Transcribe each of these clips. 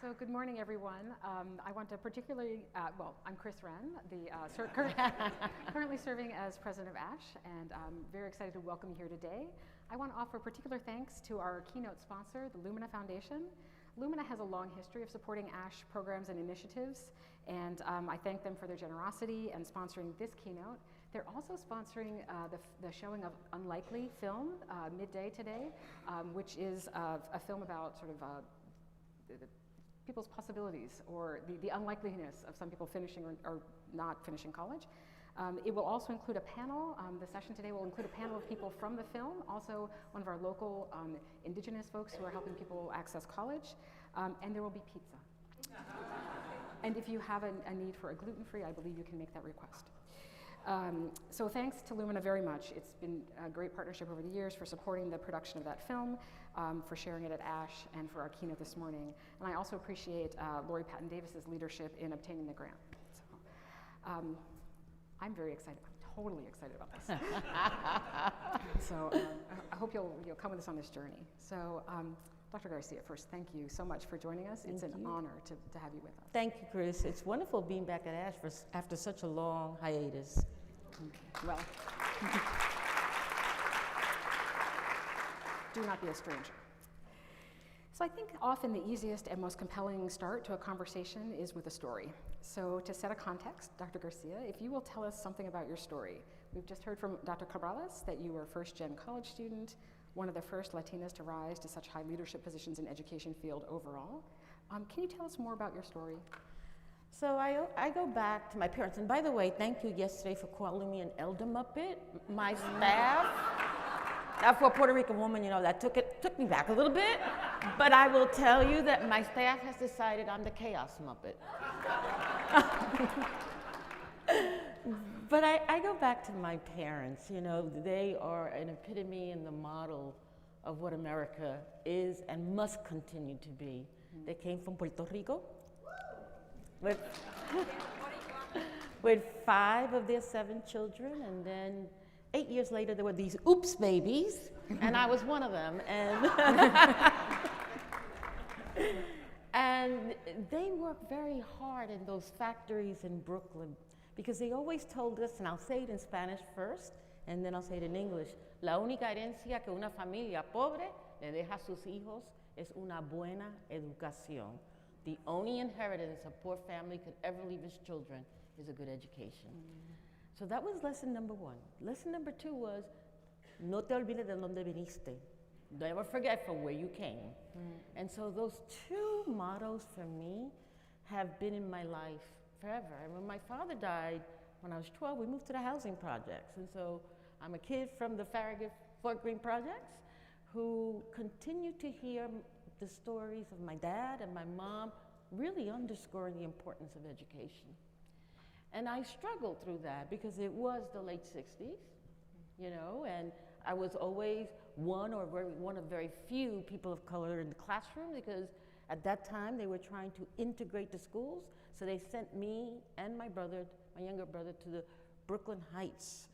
So good morning, everyone. I want to particularly, I'm Chris Wren, currently serving as president of ASH, and I'm very excited to welcome you here today. I want to offer particular thanks to our keynote sponsor, the Lumina Foundation. Lumina has a long history of supporting ASH programs and initiatives, and I thank them for their generosity and sponsoring this keynote. They're also sponsoring the showing of Unlikely film midday today, which is a film about sort of people's possibilities or the unlikeliness of some people finishing or not finishing college. It will also include a panel. The session today will include a panel of people from the film, also one of our local indigenous folks who are helping people access college, and there will be pizza. And if you have a need for a gluten-free, I believe you can make that request. So thanks to Lumina very much. It's been a great partnership over the years for supporting the production of that film, for sharing it at ASH, and for our keynote this morning. And I also appreciate Lori Patton-Davis's leadership in obtaining the grant. So I'm very excited. I'm totally excited about this. So I hope you'll come with us on this journey. So Dr. Garcia, first, thank you so much for joining us. It's an honor to have you with us. Thank you, Chris. It's wonderful being back at ASH after such a long hiatus. Well, do not be a stranger. So I think often the easiest and most compelling start to a conversation is with a story. So to set a context, Dr. Garcia, if you will tell us something about your story. We've just heard from Dr. Cabrales that you were a first-gen college student, one of the first Latinas to rise to such high leadership positions in education field overall. Can you tell us more about your story? So I go back to my parents, and by the way, thank you yesterday for calling me an elder muppet. My staff, now for a Puerto Rican woman, you know, that took me back a little bit, but I will tell you that my staff has decided I'm the chaos muppet. But I go back to my parents, you know, they are an epitome and the model of what America is and must continue to be. They came from Puerto Rico with 5 of their 7 children, and then 8 years later there were these oops babies, and I was one of them. And they worked very hard in those factories in Brooklyn, because they always told us, and I'll say it in Spanish first, and then I'll say it in English, la única herencia que una familia pobre le deja a sus hijos es una buena educación. The only inheritance a poor family could ever leave its children is a good education. So that was lesson number 1. Lesson number 2 was, no te olvides de donde viniste. Never forget from where you came. And so those 2 mottos for me have been in my life forever. And when my father died when I was 12, we moved to the housing projects. And so I'm a kid from the Farragut Fort Greene projects who continue to hear the stories of my dad and my mom really underscoring the importance of education. And I struggled through that because it was the late 60s, you know, and I was always one of very few people of color in the classroom, because at that time they were trying to integrate the schools. So they sent me and my younger brother, to the Brooklyn Heights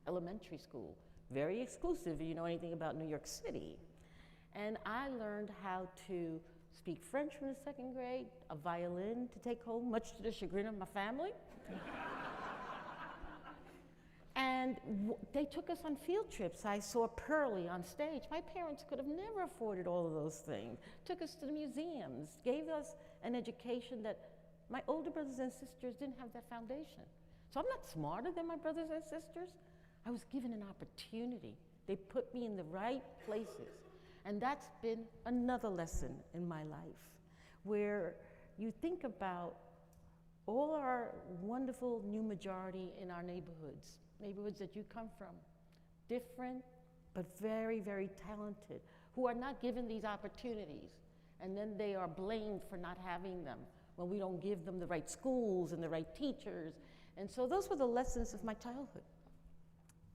Elementary School. Very exclusive, if you know anything about New York City. And I learned how to speak French from the 2nd grade, a violin to take home, much to the chagrin of my family. And they took us on field trips. I saw Pearlie on stage. My parents could have never afforded all of those things. Took us to the museums, gave us an education that my older brothers and sisters didn't have that foundation. So I'm not smarter than my brothers and sisters. I was given an opportunity. They put me in the right places. And that's been another lesson in my life, where you think about all our wonderful new majority in our neighborhoods that you come from, different but very, very talented, who are not given these opportunities. And then they are blamed for not having them when we don't give them the right schools and the right teachers. And so those were the lessons of my childhood.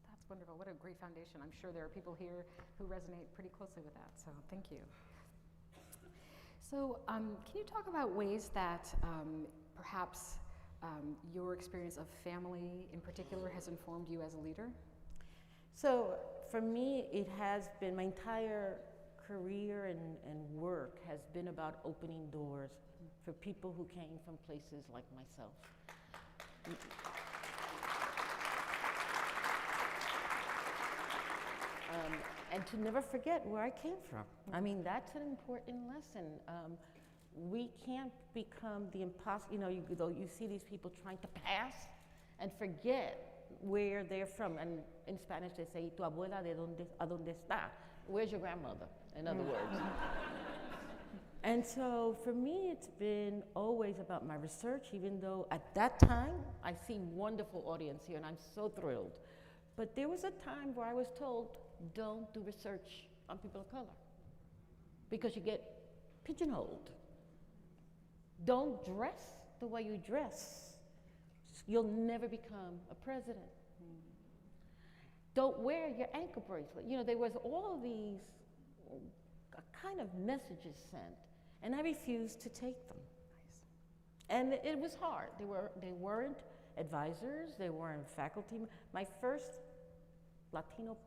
That's wonderful. What a great foundation. I'm sure there are people here who resonate pretty closely with that, so thank you. So can you talk about ways that perhaps your experience of family in particular has informed you as a leader? So for me, it has been my entire career and work has been about opening doors for people who came from places like myself. And to never forget where I came from. I mean, that's an important lesson. We can't become the imposter, you see these people trying to pass and forget where they're from. And in Spanish they say, tu abuela de a dónde está? Where's your grandmother, in other words? And so for me, it's been always about my research, even though at that time, I see wonderful audience here and I'm so thrilled. But there was a time where I was told, don't do research on people of color because you get pigeonholed. Don't dress the way you dress. You'll never become a president. Don't wear your ankle bracelet. There was all of these kind of messages sent, and I refused to take them. Nice. And it was hard. They weren't advisors. They weren't faculty. My first Latino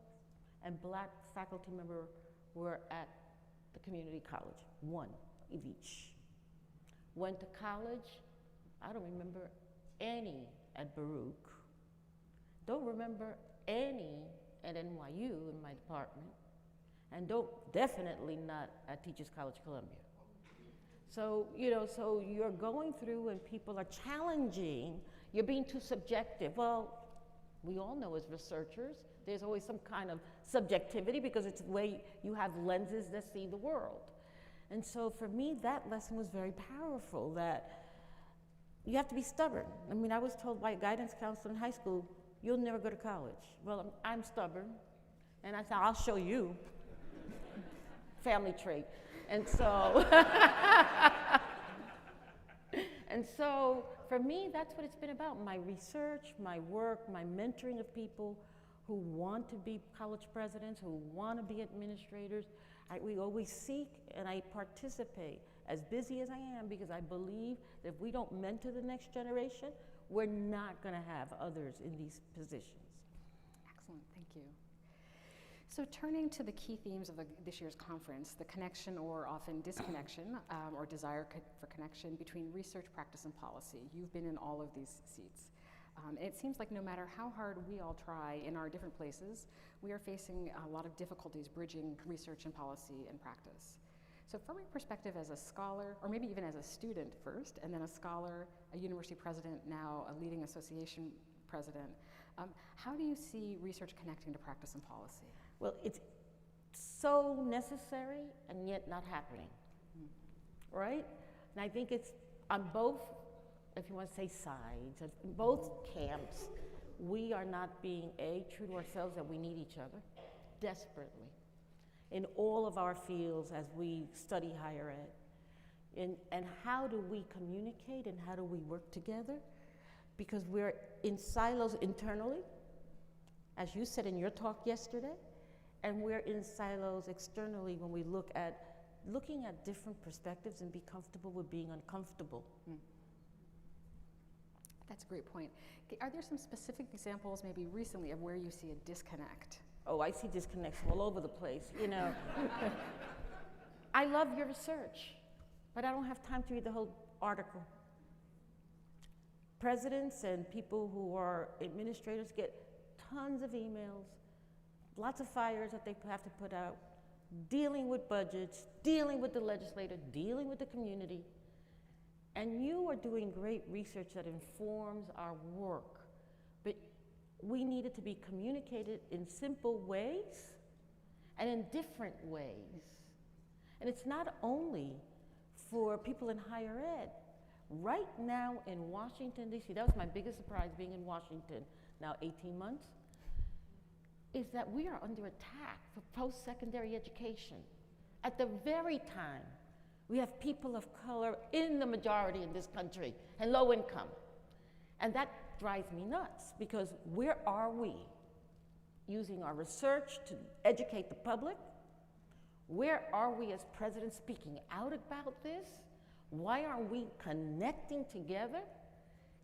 and Black faculty member were at the community college, one of each. Went to college, I don't remember any at Baruch. Don't remember any at NYU in my department. And definitely not at Teachers College Columbia. So, so you're going through and people are challenging, you're being too subjective. Well, we all know as researchers, there's always some kind of subjectivity because it's the way you have lenses that see the world. And so for me, that lesson was very powerful, that you have to be stubborn. I mean, I was told by a guidance counselor in high school, you'll never go to college. Well, I'm stubborn. And I said, I'll show you. Family trait. And so, and so for me, that's what it's been about. My research, my work, my mentoring of people who want to be college presidents, who want to be administrators. We always seek and I participate as busy as I am because I believe that if we don't mentor the next generation, we're not going to have others in these positions. Excellent, thank you. So turning to the key themes of this year's conference, the connection or often disconnection or desire for connection between research, practice, and policy. You've been in all of these seats. It seems like no matter how hard we all try in our different places, we are facing a lot of difficulties bridging research and policy and practice. So from your perspective as a scholar, or maybe even as a student first, and then a scholar, a university president, now a leading association president, how do you see research connecting to practice and policy? Well, it's so necessary and yet not happening, right? And I think it's on both, if you want to say sides, of both camps, we are not being true to ourselves that we need each other desperately in all of our fields as we study higher ed. And how do we communicate and how do we work together? Because we're in silos internally, as you said in your talk yesterday, and we're in silos externally when we looking at different perspectives and be comfortable with being uncomfortable. That's a great point. Are there some specific examples maybe recently of where you see a disconnect? Oh, I see disconnects all over the place, I love your research, but I don't have time to read the whole article. Presidents and people who are administrators get tons of emails, lots of fires that they have to put out, dealing with budgets, dealing with the legislator, dealing with the community. And you are doing great research that informs our work, but we need it to be communicated in simple ways and in different ways. And it's not only for people in higher ed. Right now in Washington, D.C., that was my biggest surprise being in Washington, now 18 months, is that we are under attack for post-secondary education. At the very time, we have people of color in the majority in this country and low income. And that drives me nuts because where are we using our research to educate the public? Where are we as presidents speaking out about this? Why aren't we connecting together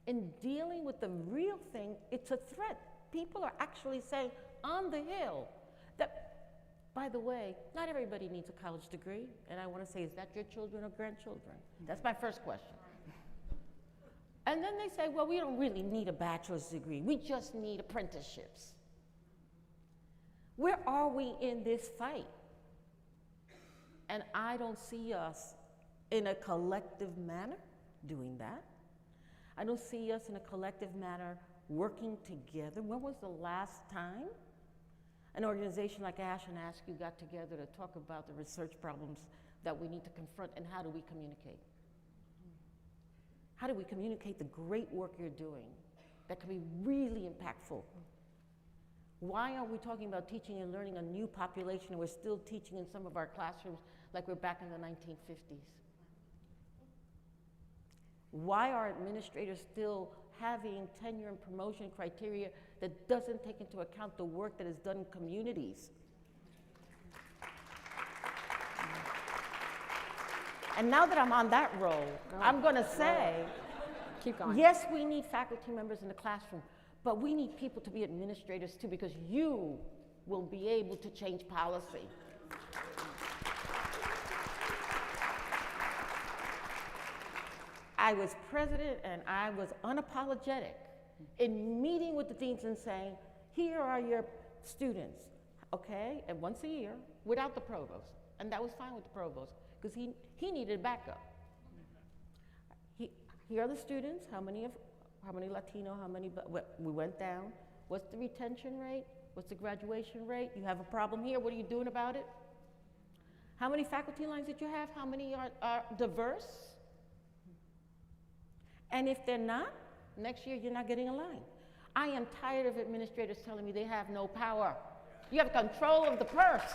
in dealing with the real thing? It's a threat. People are actually saying on the Hill that By the way, not everybody needs a college degree. And I want to say, is that your children or grandchildren? That's my first question. And then they say, well, we don't really need a bachelor's degree. We just need apprenticeships. Where are we in this fight? And I don't see us in a collective manner doing that. I don't see us in a collective manner working together. When was the last time an organization like Ash and Ask You got together to talk about the research problems that we need to confront, and how do we communicate? How do we communicate the great work you're doing that can be really impactful? Why aren't we talking about teaching and learning a new population and we're still teaching in some of our classrooms like we're back in the 1950s? Why are administrators still having tenure and promotion criteria that doesn't take into account the work that is done in communities? And now that I'm on that roll, I'm going to say, keep going. Yes, we need faculty members in the classroom, but we need people to be administrators too, because you will be able to change policy. I was president and I was unapologetic in meeting with the deans and saying, here are your students, okay? And once a year, without the provost. And that was fine with the provost, because he needed backup. Here are the students, how many Latino, we went down. What's the retention rate? What's the graduation rate? You have a problem here, what are you doing about it? How many faculty lines did you have? How many are diverse? And if they're not, next year you're not getting a line. I am tired of administrators telling me they have no power. You have control of the purse.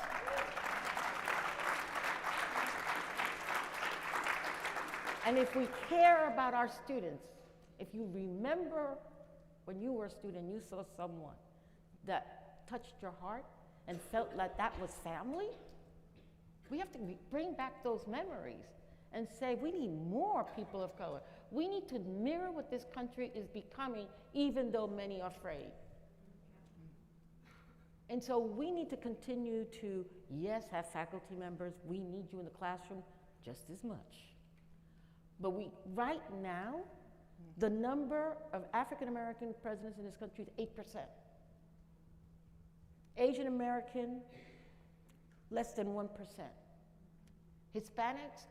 And if we care about our students, if you remember when you were a student, you saw someone that touched your heart and felt like that was family, we have to bring back those memories and say we need more people of color. We need to mirror what this country is becoming, even though many are afraid. And so we need to continue to, yes, have faculty members. We need you in the classroom just as much. But right now, the number of African American presidents in this country is 8%. Asian American, less than 1%. Hispanics,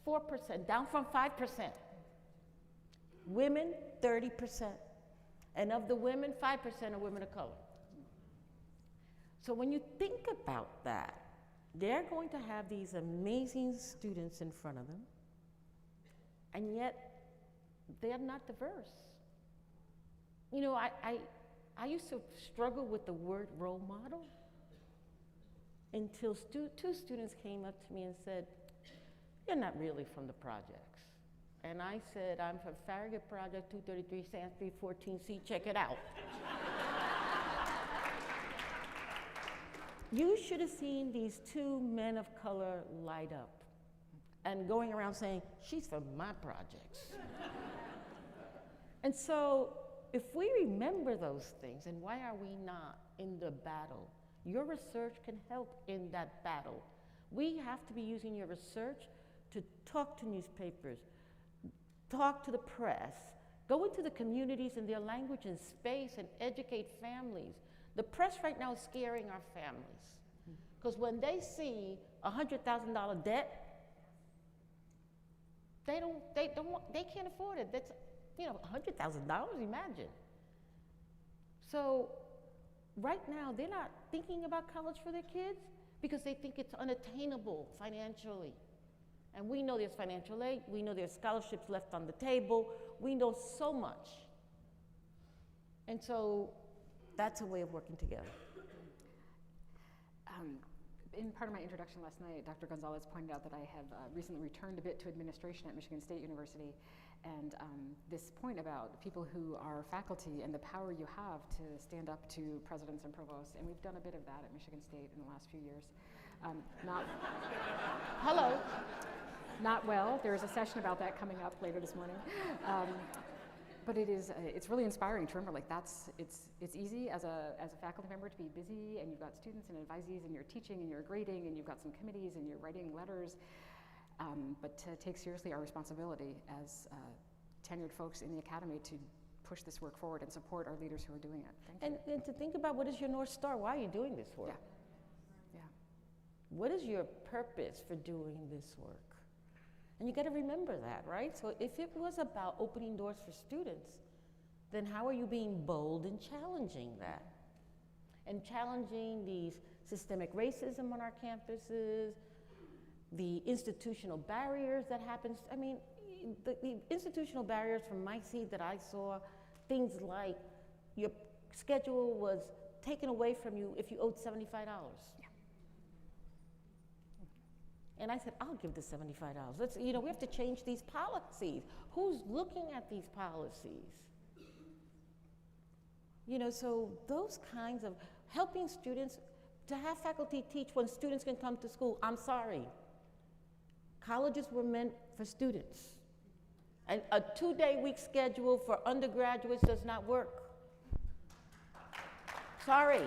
4%, down from 5%. Women, 30%. And of the women, 5% are women of color. So when you think about that, they're going to have these amazing students in front of them, and yet they're not diverse. You know, I used to struggle with the word role model until two students came up to me and said, you're not really from the projects. And I said, I'm from Farragut Project 233, Sand 314C, check it out. You should have seen these two men of color light up and going around saying, she's from my projects. And so if we remember those things, and why are we not in the battle? Your research can help in that battle. We have to be using your research to talk to newspapers, talk to the press, go into the communities in their language and space and educate families. The press right now is scaring our families, because when they see a $100,000 debt, they can't afford it. That's, you know, $100,000, imagine. So right now, they're not thinking about college for their kids because they think it's unattainable financially. And we know there's financial aid, we know there's scholarships left on the table, we know so much. And so that's a way of working together. In part of my introduction last night, Dr. Gonzalez pointed out that I have recently returned a bit to administration at Michigan State University, and this point about people who are faculty and the power you have to stand up to presidents and provosts, and we've done a bit of that at Michigan State in the last few years. Not well. There is a session about that coming up later this morning. But it is, it's really inspiring to remember, like it's easy as a faculty member to be busy, and you've got students and advisees, and you're teaching and you're grading, and you've got some committees, and you're writing letters. But to take seriously our responsibility as tenured folks in the academy to push this work forward and support our leaders who are doing it. Thank you. And to think about, what is your North Star? Why are you doing this work? Yeah. What is your purpose for doing this work? And you got to remember that, right? So if it was about opening doors for students, then how are you being bold and challenging that? And challenging these systemic racism on our campuses, the institutional barriers that happens. I mean, the institutional barriers from my seat that I saw, things like your schedule was taken away from you if you owed $75. Yeah. And I said, I'll give the $75. Let's, we have to change these policies. Who's looking at these policies? So those kinds of helping students, to have faculty teach when students can come to school. I'm sorry. Colleges were meant for students. And a 2-day week schedule for undergraduates does not work. Sorry.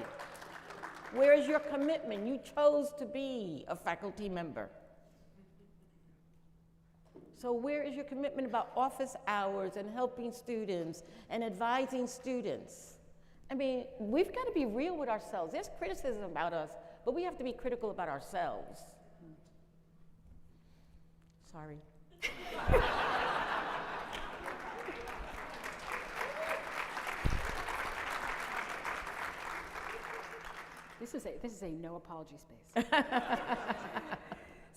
Where is your commitment? You chose to be a faculty member. So where is your commitment about office hours and helping students and advising students? I mean, we've got to be real with ourselves. There's criticism about us, but we have to be critical about ourselves. Sorry. This is a no apology space.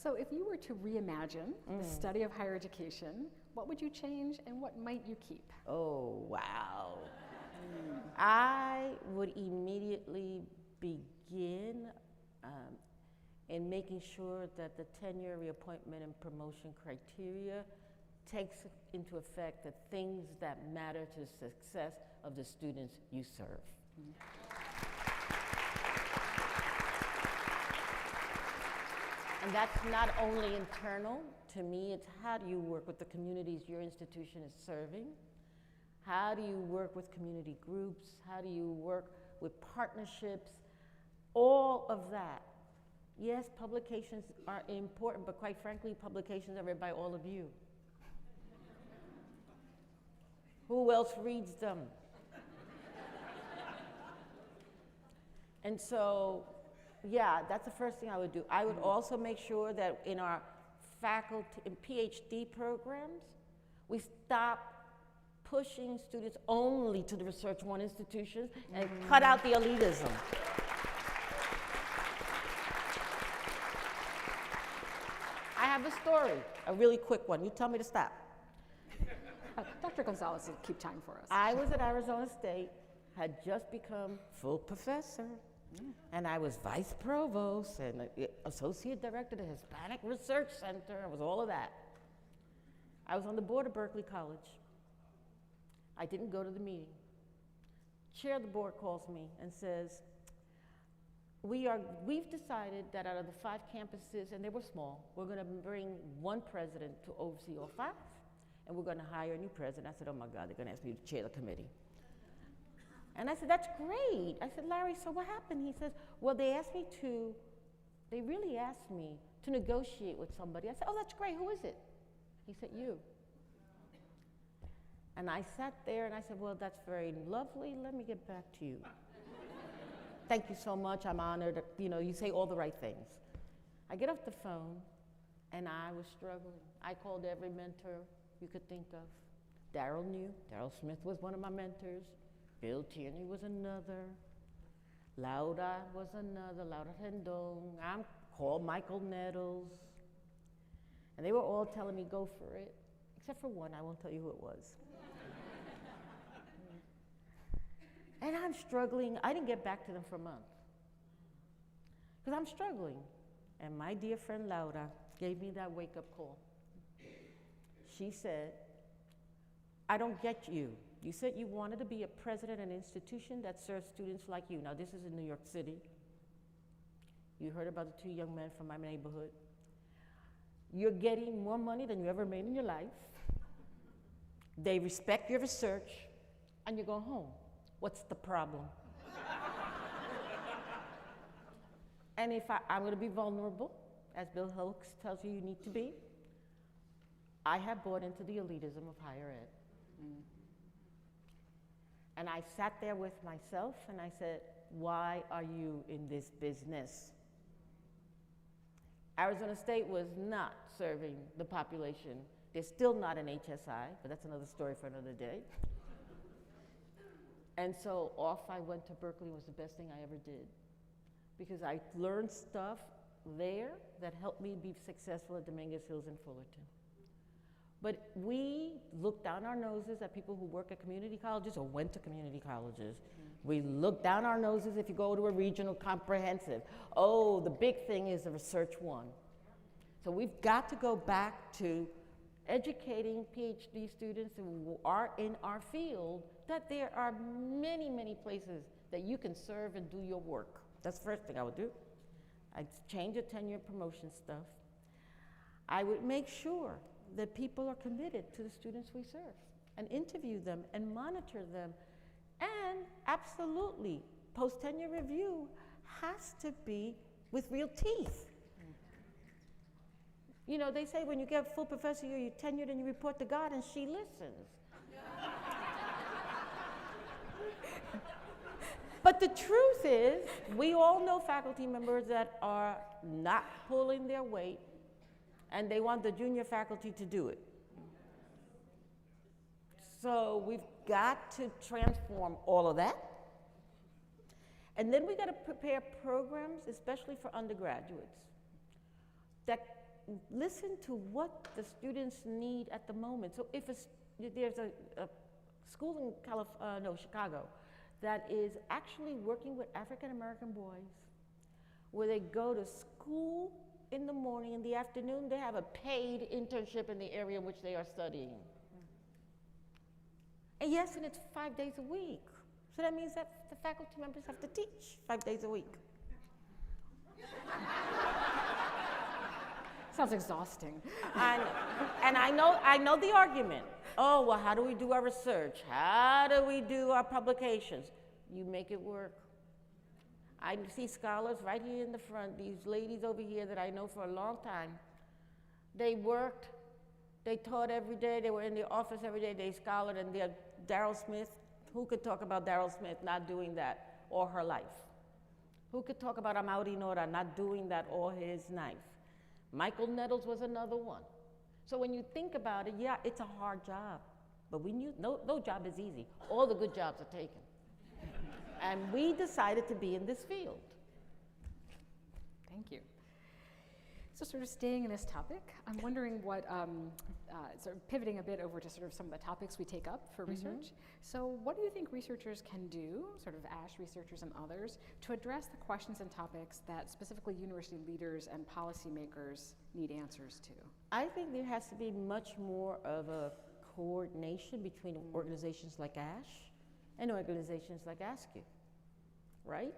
So if you were to reimagine the study of higher education, what would you change and what might you keep? Oh, wow. I would immediately begin in making sure that the tenure, reappointment, and promotion criteria takes into effect the things that matter to the success of the students you serve. And that's not only internal. To me, it's how do you work with the communities your institution is serving? How do you work with community groups? How do you work with partnerships? All of that. Yes, publications are important, but quite frankly, publications are read by all of you. Who else reads them? And so, yeah, that's the first thing I would do. I would also make sure that in our faculty and PhD programs, we stop pushing students only to the Research One institutions and cut out the elitism. I have a story, a really quick one. You tell me to stop. Dr. Gonzalez will keep time for us. I was at Arizona State, had just become full professor, and I was vice provost and associate director of the Hispanic Research Center. I was all of that. I was on the board of Berkeley College. I didn't go to the meeting. Chair of the board calls me and says, we've decided that out of the 5 campuses, and they were small, we're going to bring one president to oversee all 5, and we're going to hire a new president. I said, oh my God, they're going to ask me to chair the committee. And I said, that's great. I said, Larry, so what happened? He says, well, they really asked me to negotiate with somebody. I said, oh, that's great. Who is it? He said, you. And I sat there and I said, well, that's very lovely. Let me get back to you. Thank you so much. I'm honored. You say all the right things. I get off the phone and I was struggling. I called every mentor you could think of. Daryl knew. Daryl Smith was one of my mentors. Bill Tierney was another. Laura was another. Laura Rendon. I called Michael Nettles. And they were all telling me, go for it. Except for one, I won't tell you who it was. And I'm struggling. I didn't get back to them for a month. Because I'm struggling. And my dear friend Laura gave me that wake-up call. She said, I don't get you. You said you wanted to be a president of an institution that serves students like you. Now, this is in New York City. You heard about the 2 young men from my neighborhood. You're getting more money than you ever made in your life. They respect your research, and you go home. What's the problem? And if I'm going to be vulnerable, as Bill Hicks tells you you need to be, I have bought into the elitism of higher ed. And I sat there with myself and I said, why are you in this business? Arizona State was not serving the population. They're still not an HSI, but that's another story for another day. And so off I went to Berkeley. It was the best thing I ever did, because I learned stuff there that helped me be successful at Dominguez Hills and Fullerton. But we look down our noses at people who work at community colleges or went to community colleges. We look down our noses if you go to a regional comprehensive. Oh, the big thing is the research one. So we've got to go back to educating PhD students who are in our field that there are many, many places that you can serve and do your work. That's the first thing I would do. I'd change the tenure promotion stuff. I would make sure that people are committed to the students we serve and interview them and monitor them. And absolutely, post-tenure review has to be with real teeth. You know, they say when you get a full professor, you're tenured and you report to God and she listens. But the truth is, we all know faculty members that are not pulling their weight and they want the junior faculty to do it. So we've got to transform all of that. And then we got to prepare programs, especially for undergraduates, that listen to what the students need at the moment. So if there's a school in Chicago that is actually working with African American boys, where they go to school in the morning, in the afternoon, they have a paid internship in the area in which they are studying. And yes, and it's 5 days a week. So that means that the faculty members have to teach 5 days a week. Sounds exhausting. And I know the argument. Oh, well, how do we do our research? How do we do our publications? You make it work. I see scholars right here in the front, these ladies over here that I know for a long time. They worked, they taught every day, they were in the office every day, they scholared, and they're Darrell Smith. Who could talk about Darrell Smith not doing that all her life? Who could talk about Amaury Nora not doing that all his life? Michael Nettles was another one. So when you think about it, yeah, it's a hard job, but no job is easy. All the good jobs are taken. And we decided to be in this field. Thank you. So sort of staying in this topic, I'm wondering what, sort of pivoting a bit over to sort of some of the topics we take up for research. So what do you think researchers can do, sort of ASH researchers and others, to address the questions and topics that specifically university leaders and policymakers need answers to? I think there has to be much more of a coordination between organizations like ASH and organizations like ASCII, right?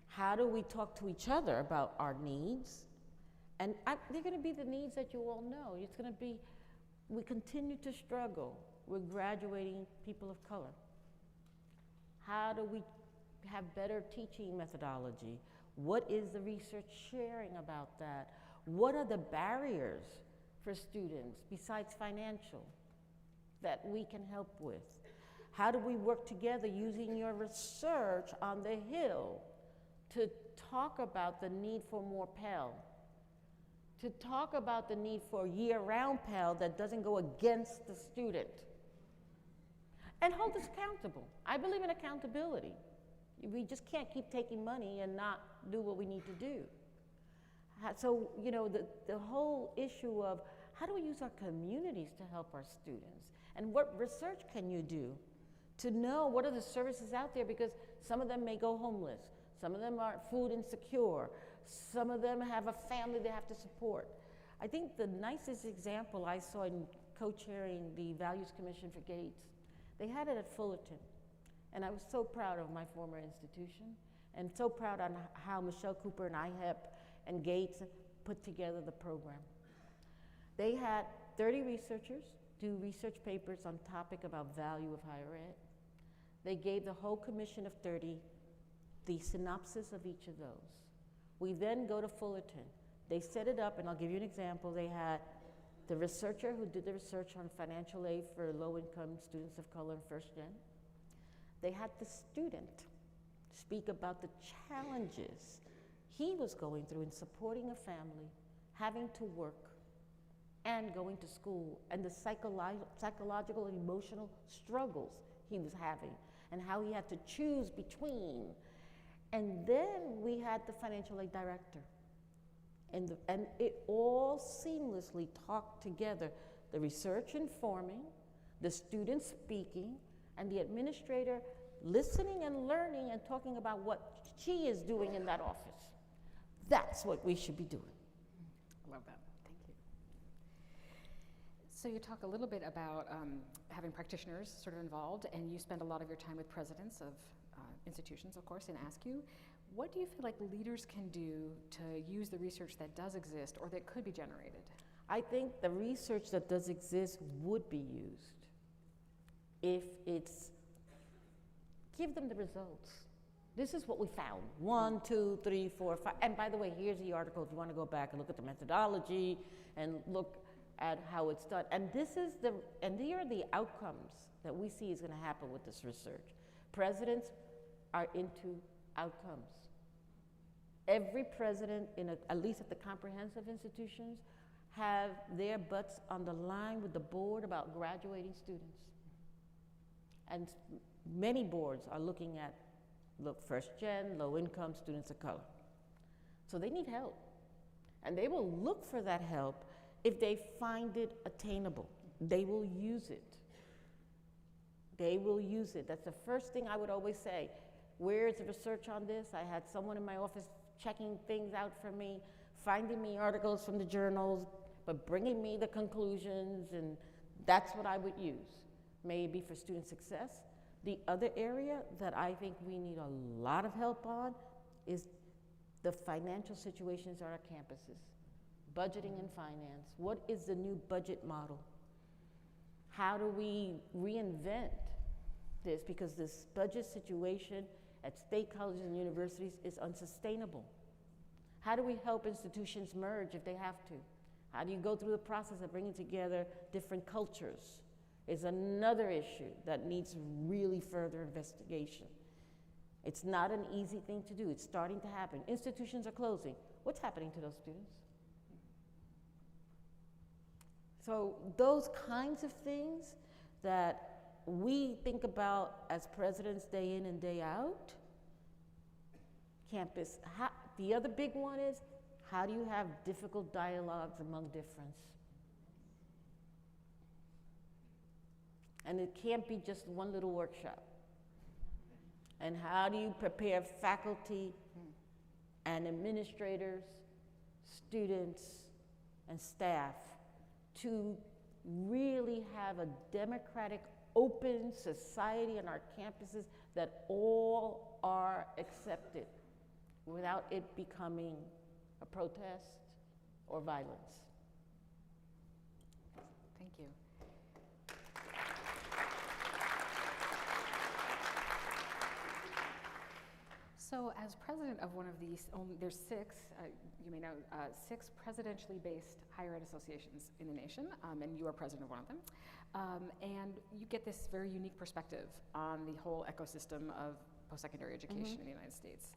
How do we talk to each other about our needs? And they're going to be the needs that you all know. It's going to be, we continue to struggle with graduating people of color. How do we have better teaching methodology? What is the research sharing about that? What are the barriers for students besides financial that we can help with? How do we work together using your research on the Hill to talk about the need for more Pell? To talk about the need for year-round Pell that doesn't go against the student. And hold us accountable. I believe in accountability. We just can't keep taking money and not do what we need to do. So, you know, the whole issue of how do we use our communities to help our students? And what research can you do to know what are the services out there? Because some of them may go homeless. Some of them are food insecure. Some of them have a family they have to support. I think the nicest example I saw in co-chairing the Values Commission for Gates, they had it at Fullerton. And I was so proud of my former institution and so proud on how Michelle Cooper and IHEP and Gates put together the program. They had 30 researchers do research papers on topic about value of higher ed. They gave the whole commission of 30 the synopsis of each of those. We then go to Fullerton. They set it up, and I'll give you an example. They had the researcher who did the research on financial aid for low-income students of color in first gen. They had the student speak about the challenges he was going through in supporting a family, having to work, and going to school, and the psychological and emotional struggles he was having, and how he had to choose between. And then we had the financial aid director. And it all seamlessly talked together, the research informing, the student speaking, and the administrator listening and learning and talking about what she is doing in that office. That's what we should be doing. I love that. Thank you. So you talk a little bit about having practitioners sort of involved, and you spend a lot of your time with presidents of institutions, of course, and ask you, what do you feel like leaders can do to use the research that does exist or that could be generated? I think the research that does exist would be used if it's, give them the results. This is what we found. 1, 2, 3, 4, 5. And by the way, here's the article if you want to go back and look at the methodology and look at how it's done. And this is and these are the outcomes that we see is going to happen with this research. Presidents are into outcomes. Every president, at least at the comprehensive institutions, have their butts on the line with the board about graduating students. And many boards are looking at first gen, low income students of color. So they need help. And they will look for that help if they find it attainable. They will use it. They will use it. That's the first thing I would always say. Where is the research on this? I had someone in my office checking things out for me, finding me articles from the journals, but bringing me the conclusions, and that's what I would use, maybe for student success. The other area that I think we need a lot of help on is the financial situations at our campuses, budgeting and finance. What is the new budget model? How do we reinvent this? Because this budget situation at state colleges and universities is unsustainable. How do we help institutions merge if they have to? How do you go through the process of bringing together different cultures? Is another issue that needs really further investigation. It's not an easy thing to do. It's starting to happen. Institutions are closing. What's happening to those students? So those kinds of things that we think about as presidents day in and day out. Campus, the other big one is, how do you have difficult dialogues among difference? And it can't be just one little workshop. And how do you prepare faculty and administrators, students, and staff to really have a democratic, open society on our campuses that all are accepted without it becoming a protest or violence? Thank you. So as president of one of these, there's 6, you may know, 6 presidentially based higher ed associations in the nation, and you are president of one of them. And you get this very unique perspective on the whole ecosystem of post-secondary education in the United States.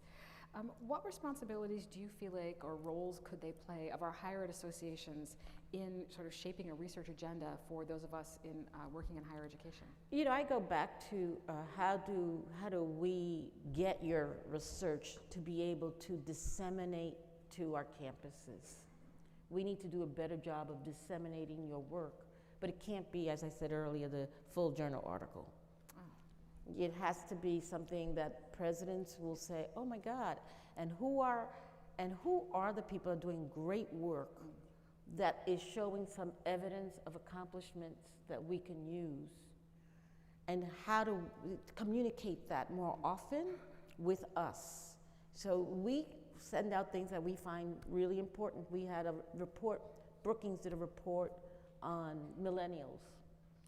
What responsibilities do you feel like, or roles could they play, of our higher ed associations in sort of shaping a research agenda for those of us in working in higher education? You know, I go back to how do we get your research to be able to disseminate to our campuses? We need to do a better job of disseminating your work, but it can't be, as I said earlier, the full journal article. It has to be something that presidents will say, oh my God, and who are the people that are doing great work that is showing some evidence of accomplishments that we can use, and how to communicate that more often with us. So we send out things that we find really important. We had a report, Brookings did a report on millennials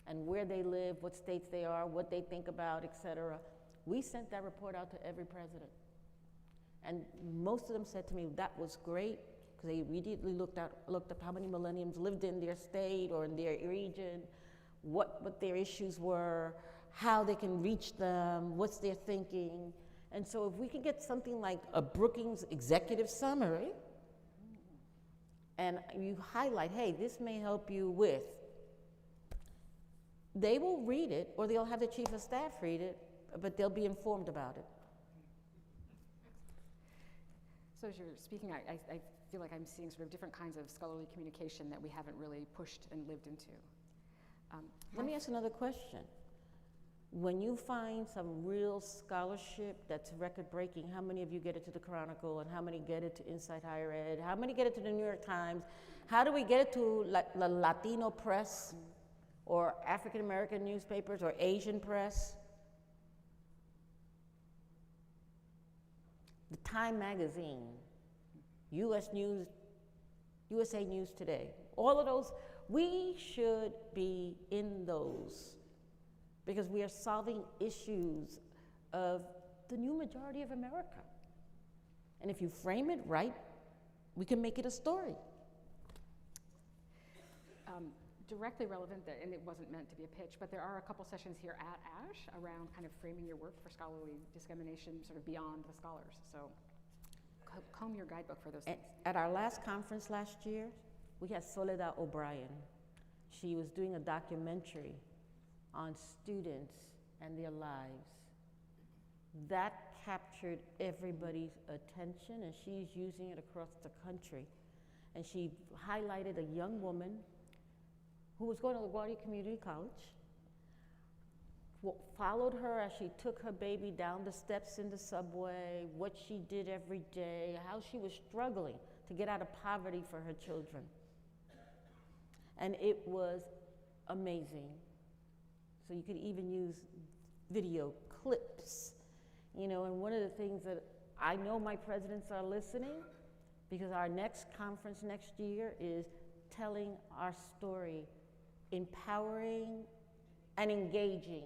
and where they live, what states they are, what they think about, etc. We sent that report out to every president. And most of them said to me, that was great, because they immediately looked up how many millennials lived in their state or in their region, what their issues were, how they can reach them, what's their thinking. And so if we could get something like a Brookings executive summary, and you highlight, hey, this may help you with, they will read it, or they'll have the chief of staff read it, but they'll be informed about it. So as you're speaking, I feel like I'm seeing sort of different kinds of scholarly communication that we haven't really pushed and lived into. Let me ask another question. When you find some real scholarship that's record-breaking, how many of you get it to the Chronicle, and how many get it to Inside Higher Ed? How many get it to the New York Times? How do we get it to the Latino press, or African-American newspapers, or Asian press? The Time Magazine, USA News Today, all of those, we should be in those, because we are solving issues of the new majority of America. And if you frame it right, we can make it a story. Directly relevant, and it wasn't meant to be a pitch, but there are a couple sessions here at ASH around kind of framing your work for scholarly dissemination sort of beyond the scholars. So comb your guidebook for those things. At our last conference last year, we had Soledad O'Brien. She was doing a documentary on students and their lives. That captured everybody's attention, and she's using it across the country. And she highlighted a young woman who was going to LaGuardia Community College, followed her as she took her baby down the steps in the subway, what she did every day, how she was struggling to get out of poverty for her children. And it was amazing. So you could even use video clips, you know, and one of the things that I know my presidents are listening, because our next conference next year is telling our story, empowering and engaging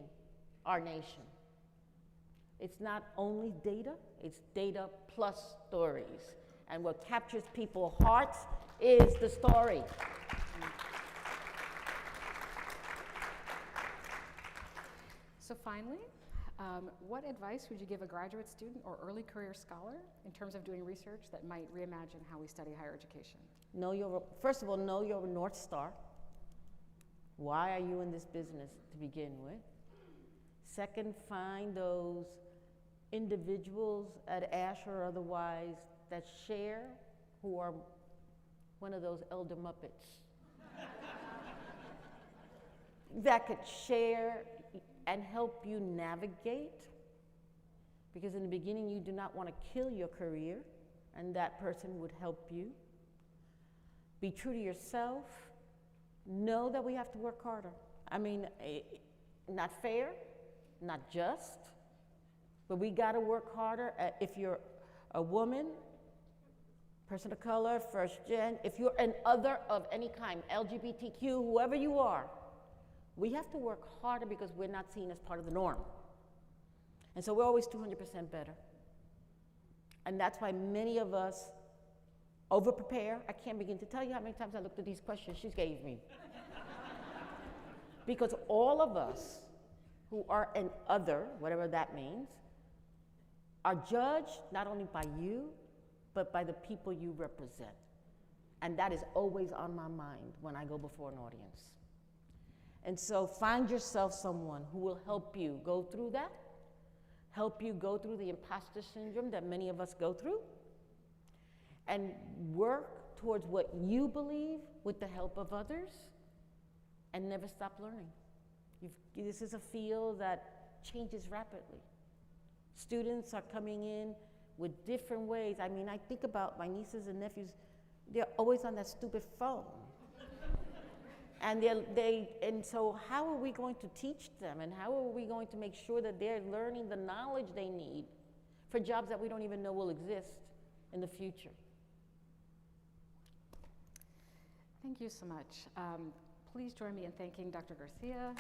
our nation. It's not only data, it's data plus stories. And what captures people's hearts is the story. So finally, what advice would you give a graduate student or early career scholar in terms of doing research that might reimagine how we study higher education? First of all, know your North Star. Why are you in this business to begin with? Second, find those individuals at ASH or otherwise that share, who are one of those elder Muppets that could share and help you navigate, because in the beginning you do not want to kill your career, and that person would help you. Be true to yourself. Know that we have to work harder. I mean, not fair, not just, but we got to work harder. If you're a woman, person of color, first gen, if you're an other of any kind, LGBTQ, whoever you are, we have to work harder because we're not seen as part of the norm. And so we're always 200% better. And that's why many of us over-prepare. I can't begin to tell you how many times I looked at these questions she gave me. Because all of us who are an other, whatever that means, are judged not only by you, but by the people you represent. And that is always on my mind when I go before an audience. And so find yourself someone who will help you go through that, help you go through the imposter syndrome that many of us go through, and work towards what you believe with the help of others, and never stop learning. This is a field that changes rapidly. Students are coming in with different ways. I mean, I think about my nieces and nephews, they're always on that stupid phone. And so how are we going to teach them, and how are we going to make sure that they're learning the knowledge they need for jobs that we don't even know will exist in the future? Thank you so much. please join me in thanking Dr. Garcia.